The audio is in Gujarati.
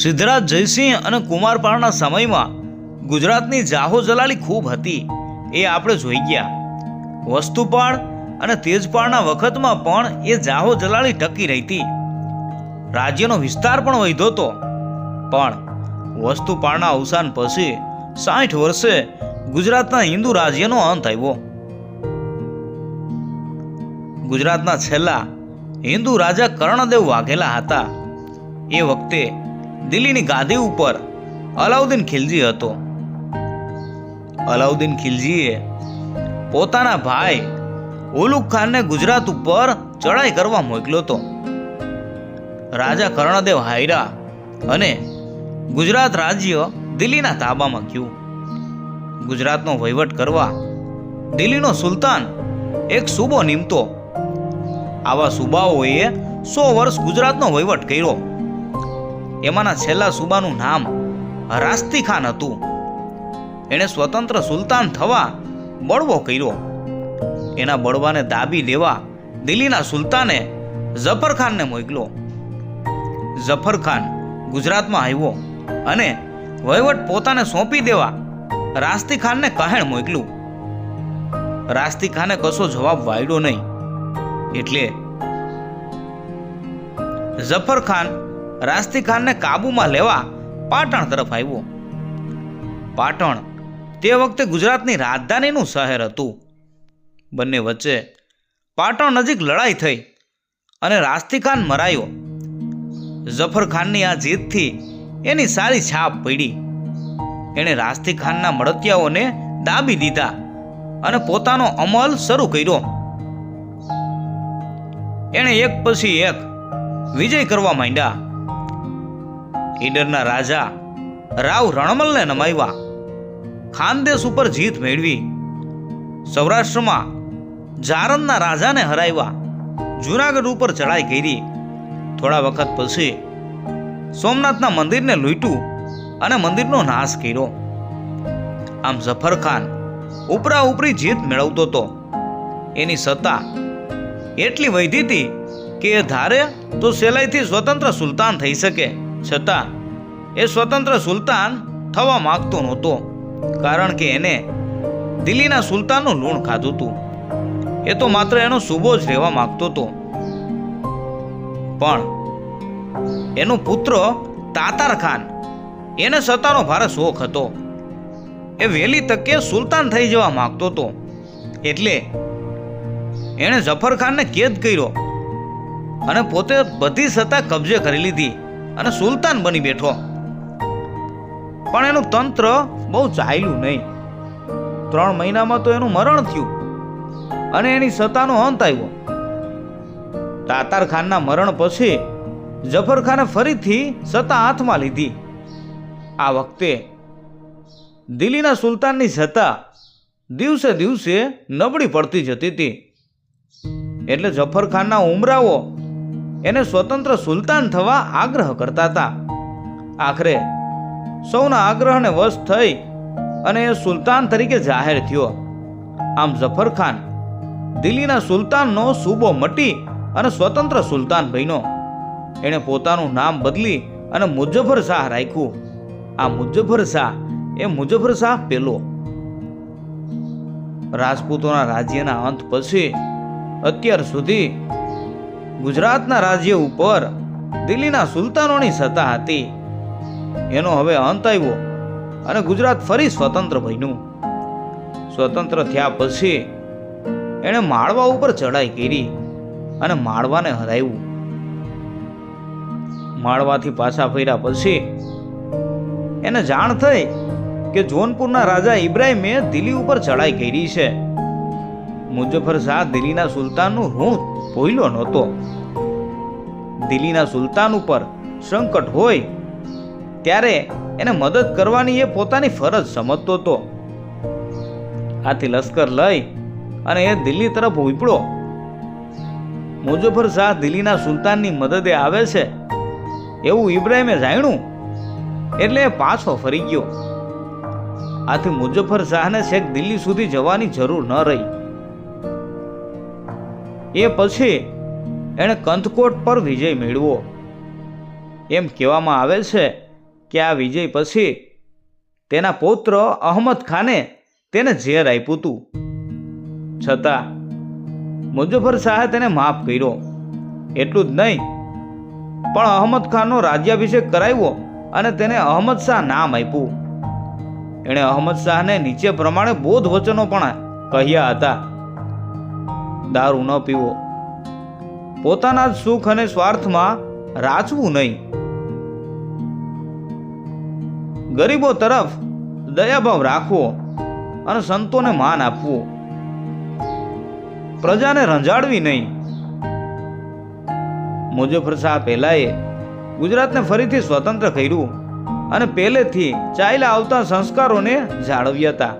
સિદ્ધરાજ જયસિંહ અને કુમારપાળના સમયમાં ગુજરાતની જાહો જલાલી ખૂબ હતી, એ આપણે જોઈ ગયા. વસ્તુપાળ અને તેજપાળના વખતમાં પણ એ જાહો જલાલી ટકી રહેતી. રાજ્યનો વિસ્તાર પણ વધ્યો હતો. પણ વસ્તુપાળના અવસાન પછી 60 વર્ષે ગુજરાતના હિન્દુ રાજ્યનો અંત આવ્યો. ગુજરાતના છેલ્લા હિન્દુ રાજા કર્ણદેવ વાઘેલા હતા. એ વખતે દિલ્હીની ગાદી ઉપર અલાઉદ્દીન ખિલજી હતો. અલાઉદ્દીન ખિલજીએ પોતાના ભાઈ ઉલુગ ખાનને ગુજરાત ઉપર ચડાઈ કરવા મોકલ્યો હતો. રાજા કર્ણદેવ હાર્યા અને ગુજરાત રાજ્ય દિલ્હીના તાબામાં ગયું. ગુજરાતનો વહીવટ કરવા દિલ્હીનો સુલતાન એક સૂબો નીમતો. આવા સૂબાઓએ 100 વર્ષ ગુજરાતનો વહીવટ કર્યો. એમાંના છેલ્લા સૂબાનું નામ રાસ્તી ખાન હતું. એણે સ્વતંત્ર સુલતાન થવા બળવો કર્યો. એના બળવાને દાબી દેવા દિલ્હીના સુલતાને ઝફર ખાનને મોકલ્યો. ઝફર ખાન ગુજરાતમાં આવ્યો અને વહીવટ પોતાને સોંપી દેવા રાસ્તી ખાનને કહેણ મોકલ્યું. રાસ્તી ખાને કશો જવાબ વાળ્યો નહીં. એટલે ઝફર ખાન રાસ્તી ખાનને કાબુમાં લેવા પાટણ તરફ આવ્યો. પાટણ તે વખતે ગુજરાતની રાજધાનીનું શહેર હતું. બંને વચ્ચે પાટણ નજીક લડાઈ થઈ અને રાસ્તી ખાન મરાયો. ઝફર ખાનની આ જીતથી એની સારી છાપ પડી. એણે રાસ્તી ખાનના મળતિયાઓને દાબી દીધા અને પોતાનો અમલ શરૂ કર્યો. એણે એક પછી એક વિજય કરવા માંડ્યા. ઈડરના રાજા રાવ રણમલને નમાવ્યા. ખાનદેશ ઉપર જીત મેળવી. સૌરાષ્ટ્રમાં જારંદના રાજાને હરાવ્યા. જૂનાગઢ ઉપર ચડાઈ કરી. થોડા વખત પછી સોમનાથના મંદિરને લૂંટ્યું અને મંદિરનો નાશ કર્યો. આમ ઝફર ખાન ઉપરા ઉપરી જીત મેળવતો હતો. એની સત્તા એટલી વધી હતી કે એ ધારે તો સહેલાઈથી સ્વતંત્ર સુલતાન થઈ શકે. છતાં એ સ્વતંત્ર સુલતાન થવા માંગતો નહોતો, કારણ કે એને દિલ્હીના સુલતાનનું લૂણ ખાધું હતું. એ તો માત્ર એનો સૂબો જ રહેવા માંગતો હતો. પણ એનો પુત્ર તાતાર ખાન, એને સત્તાનો ભારે શોખ હતો. એ વહેલી તકે સુલતાન થઈ જવા માંગતો હતો. એટલે એણે ઝફર ખાનને કેદ કર્યો અને પોતે બધી સત્તા કબજે કરી લીધી અને સુલતાન બની બેઠો. પણ એનું તંત્ર બહુ ચાલ્યું નહીં. 3 મહિનામાં તો એનું મરણ થયું અને એની સત્તાનો અંત આવ્યો. તાતાર ખાનના મરણ પછી ઝફર ખાને ફરીથી સત્તા હાથમાં લીધી. આ વખતે દિલ્હીના સુલતાનની સત્તા દિવસે દિવસે નબળી પડતી જતી હતી. એટલે ઝફર ખાનના ઉમરાઓ એને સ્વતંત્ર સુલતાન થવા આગ્રહ કરતા હતા. આખરે સૌના આગ્રહને વશ થઈ અને એ સુલતાન તરીકે જાહેર થયો. આમ ઝફર ખાન દિલ્હીના સુલતાનનો સૂબો મટી અને સ્વતંત્ર સુલતાન બન્યો. એણે પોતાનું નામ બદલી અને મુઝફ્ફર શાહ રાખ્યું. આ મુઝફ્ફર શાહ એ મુઝફ્ફર શાહ પહેલો. રાજપૂતોના રાજ્યના અંત પછી અત્યાર સુધી ગુજરાતના રાજ્ય ઉપર દિલ્હીના સુલતાનોની સત્તા હતી. એનો હવે અંત આવ્યો અને ગુજરાત ફરી સ્વતંત્ર બન્યું. સ્વતંત્ર થયા પછી એણે માળવા ઉપર ચડાઈ કરી અને માળવાને હરાવ્યું. માળવાથી પાછા ફર્યા પછી એને જાણ થઈ કે જોનપુરના રાજા ઇબ્રાહિમે દિલ્હી ઉપર ચડાઈ કરી છે. મુઝફ્ફર શાહ દિલ્હીના સુલતાનનું ઋણ ભૂલ્યો નહોતો. દિલ્હીના સુલતાન ઉપર સંકટ હોય ત્યારે એને મદદ કરવાની એ પોતાની ફરજ સમજતો હતો. આથી લશ્કર લઈ અને એ દિલ્હી તરફ ઉપડ્યો. મુઝફ્ફર શાહ દિલ્હીના સુલતાનની મદદે આવે છે એવું ઇબ્રાહિમે જાણ્યું એટલે એ પાછો ફરી ગયો. આથી મુઝફ્ફર શાહને છેક દિલ્હી સુધી જવાની જરૂર ન રહી. એ પછી એણે કંથકોટ પર વિજય મેળવ્યો. એમ કહેવામાં આવે છે કે આ વિજય પછી તેના પૌત્ર અહમદ ખાને તેને ઝેર આપ્યું હતું. છતાં મુઝફ્ફર શાહે તેને માફ કર્યો. એટલું જ નહીં, પણ અહમદ ખાનનો રાજ્યાભિષેક કરાવ્યો અને તેને અહમદ શાહ નામ આપ્યું. એણે અહમદ શાહને નીચે પ્રમાણે બોધ વચનો પણ કહ્યા હતા: દારૂ ન પીવો, પોતાના જ સુખ અને સ્વાર્થમાં રાચવું નહીં, ગરીબો તરફ દયાભાવ રાખવો અને સંતોને માન આપવું, પ્રજાને રંજાડવી નહીં. મુઝફ્ફર શાહ પહેલાએ ગુજરાતને ફરીથી સ્વતંત્ર કર્યું અને પહેલેથી ચાલ્યા આવતા સંસ્કારોને જાળવ્યા હતા.